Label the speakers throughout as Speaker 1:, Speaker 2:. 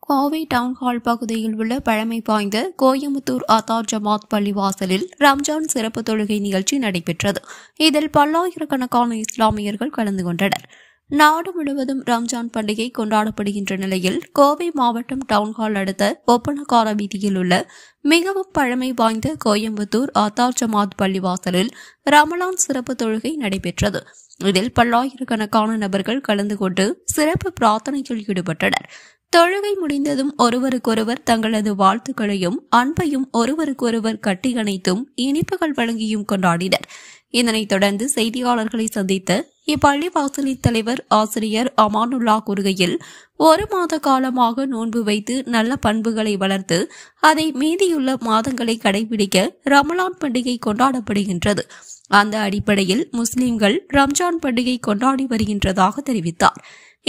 Speaker 1: Kovai town hall பகுதியில் உள்ள பழமை வாய்ந்த கோயமுத்தூர் அத்தார் ஜமாத் பள்ளிவாசலில் ரம்ஜான் சிறப்பு தொழுகை நிகழ்ச்சி நடைபெற்றது. இதில் பல்லாயிரக்கணக்கான இஸ்லாமியர்கள் கலந்து கொண்டனர். நாடு முழுவதும் ரம்ஜான் பண்டிகை கொண்டாடப்படுகின்ற நிலையில் கோவை மாவட்டம் டவுன்ஹால் அடுத்த ஒப்பனக்கார வீதியில் உள்ள மிகவும் பழமை வாய்ந்த கோயம்புத்தூர் அத்தார் ஜமாத் பள்ளிவாசலில் ரமலான் சிறப்பு தொழுகை நடைபெற்றது. இதில் பல்லாயிரக்கணக்கான நபர்கள் கலந்து கொண்டு சிறப்பு பிரார்த்தனையில் ஈடுபட்டனர். தொழுகை முடிந்ததும் ஒருவருக்கொருவர் தங்களது வாழ்த்துக்களையும் அன்பையும் ஒருவருக்கொருவர் கட்டி அணைத்தும் இனிப்புகள் வழங்கியும் கொண்டாடினர். இதனைத் தொடர்ந்து செய்தியாளர்களை சந்தித்த இப்பள்ளிவாசலின் தலைவர் ஆசிரியர் அமானுல்லா கூறுகையில், 1 மாத காலமாக நோன்பு வைத்து நல்ல பண்புகளை வளர்த்து அதை மீதியுள்ள மாதங்களை கடைபிடிக்க ரமலான் பண்டிகை கொண்டாடப்படுகின்றது. அந்த அடிப்படையில் முஸ்லிம்கள் ரம்ஜான் பண்டிகை கொண்டாடி வருகின்றதாக தெரிவித்தார்.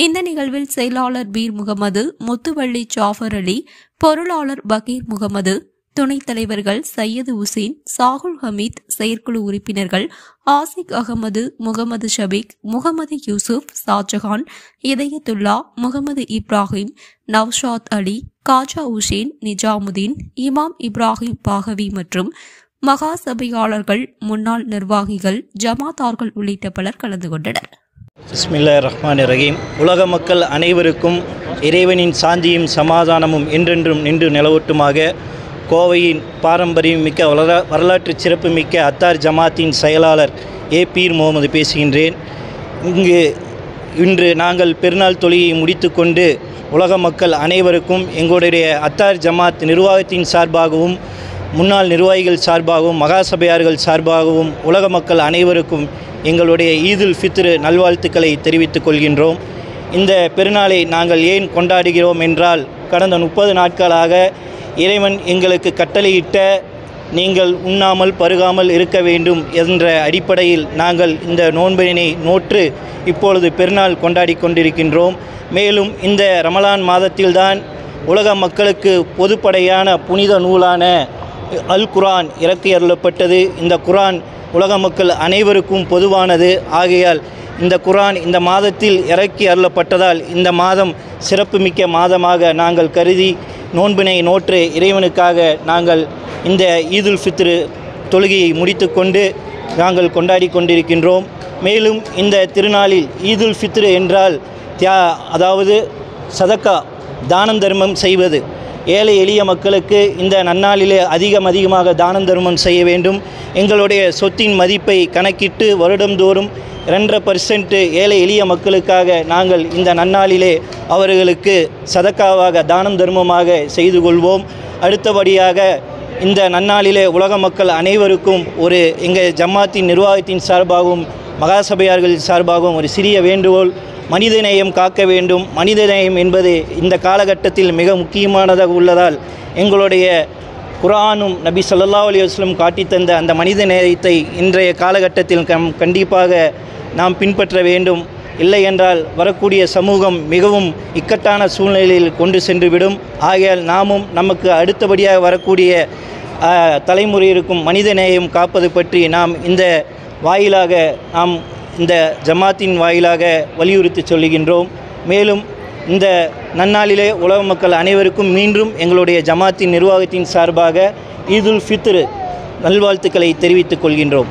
Speaker 1: இந்த நிகழ்வில் செயலாளர் பீர் முகமது, முத்துவள்ளி ஜாஃபர் அலி, பொருளாளர் பகீர் முகமது, துணைத் தலைவர்கள் சையது உசேன், சாகுல் ஹமீத், செயற்குழு உறுப்பினர்கள் ஆசிக் அகமது, முகமது ஷபீக், முகமது யூசுப், ஷாஜஹான், இதயத்துல்லா, முகமது இப்ராஹிம், நவ்ஷாத் அலி, காஜா உசேன், நிஜாமுதீன், இமாம் இப்ராஹிம் பாகவி மற்றும் மகா சபையாளர்கள், முன்னாள் நிர்வாகிகள், ஜமாத்தார்கள் உள்ளிட்ட பலர் கலந்து கொண்டனர்.
Speaker 2: பிஸ்மில்லாஹிர் ரஹ்மானிர் ரஹீம். உலக மக்கள் அனைவருக்கும் இறைவனின் சாந்தியும் சமாதானமும் என்றென்றும் நின்று நிலவட்டுமாக. கோவையின் பாரம்பரியம் மிக்க வரலாற்று சிறப்பு மிக்க அத்தார் ஜமாத்தின் செயலாளர் பீர் முகமது பேசுகின்றேன். இன்று நாங்கள் பெருநாள் தொழுகையை முடித்து கொண்டு உலக மக்கள் அனைவருக்கும் எங்களுடைய அத்தார் ஜமாத் நிர்வாகத்தின் சார்பாகவும் முன்னாள் நிர்வாகிகள் சார்பாகவும் மகாசபையார்கள் சார்பாகவும் உலக மக்கள் அனைவருக்கும் எங்களுடைய ஈதுல் ஃபித்ர் நல்வாழ்த்துக்களை தெரிவித்துக் கொள்கின்றோம். இந்த பெருநாளை நாங்கள் ஏன் கொண்டாடுகிறோம் என்றால், கடந்த 30 நாட்களாக இறைவன் எங்களுக்கு கட்டளையிட்ட நீங்கள் உண்ணாமல் பருகாமல் இருக்க வேண்டும் என்ற அடிப்படையில் நாங்கள் இந்த நோன்பினை நோற்று இப்பொழுது பெருநாள் கொண்டாடி கொண்டிருக்கின்றோம். மேலும் இந்த ரமலான் மாதத்தில்தான் உலக மக்களுக்கு பொதுப்படையான புனித நூலான அல் குர்ஆன் இறக்கி அருளப்பட்டது. இந்த குர்ஆன் உலக மக்கள் அனைவருக்கும் பொதுவானது. ஆகையால் இந்த குர்ஆன் இந்த மாதத்தில் இறக்கி அருளப்பட்டதால் இந்த மாதம் சிறப்புமிக்க மாதமாக நாங்கள் கருதி நோன்பினை நோற்று இறைவனுக்காக நாங்கள் இந்த ஈதுல் ஃபித்ர் தொழுகையை முடித்து கொண்டு நாங்கள் கொண்டாடி கொண்டிருக்கின்றோம். மேலும் இந்த திருநாளில் ஈதுல் ஃபித்ர் என்றால் அதாவது சதக்கா, தானம் தர்மம் செய்வது. ஏழை எளிய மக்களுக்கு இந்த நன்னாளிலே அதிகமாக தானம் தர்மம் செய்ய வேண்டும். எங்களுடைய சொத்தின் மதிப்பை கணக்கிட்டு வருடந்தோறும் 2.5% ஏழை எளிய மக்களுக்காக நாங்கள் இந்த நன்னாளிலே அவர்களுக்கு சதக்காவாக தானம் தர்மமாக செய்து கொள்வோம். அடுத்தபடியாக இந்த நன்னாளிலே உலக மக்கள் அனைவருக்கும் எங்கள் ஜமாத்தின் நிர்வாகத்தின் சார்பாகவும் மகாசபையார்கள் சார்பாகவும் ஒரு சிறிய வேண்டுகோள். மனிதநேயம் காக்க வேண்டும். மனிதநேயம் என்பது இந்த காலகட்டத்தில் மிக முக்கியமானதாக உள்ளதால் எங்களுடைய குர்ஆனும் நபி ஸல்லல்லாஹு அலைஹி வஸல்லம் காட்டித்தந்த அந்த மனித நேயத்தை இன்றைய காலகட்டத்தில் கண்டிப்பாக நாம் பின்பற்ற வேண்டும். இல்லை என்றால் வரக்கூடிய சமூகம் மிகவும் இக்கட்டான சூழ்நிலையில் கொண்டு சென்றுவிடும். ஆகையால் நாமும் நமக்கு அடுத்தபடியாக வரக்கூடிய தலைமுறையிற்கும் மனித நேயம் காப்பது பற்றி நாம் இந்த வாயிலாக இந்த ஜமாத்தின் வாயிலாக வலியுறுத்தி சொல்லுகின்றோம். மேலும் இந்த நன்னாளிலே உலக மக்கள் அனைவருக்கும் மீண்டும் எங்களுடைய ஜமாத்தின் நிர்வாகத்தின் சார்பாக ஈதுல் ஃபித்ர் நல்வாழ்த்துக்களை தெரிவித்துக் கொள்கின்றோம்.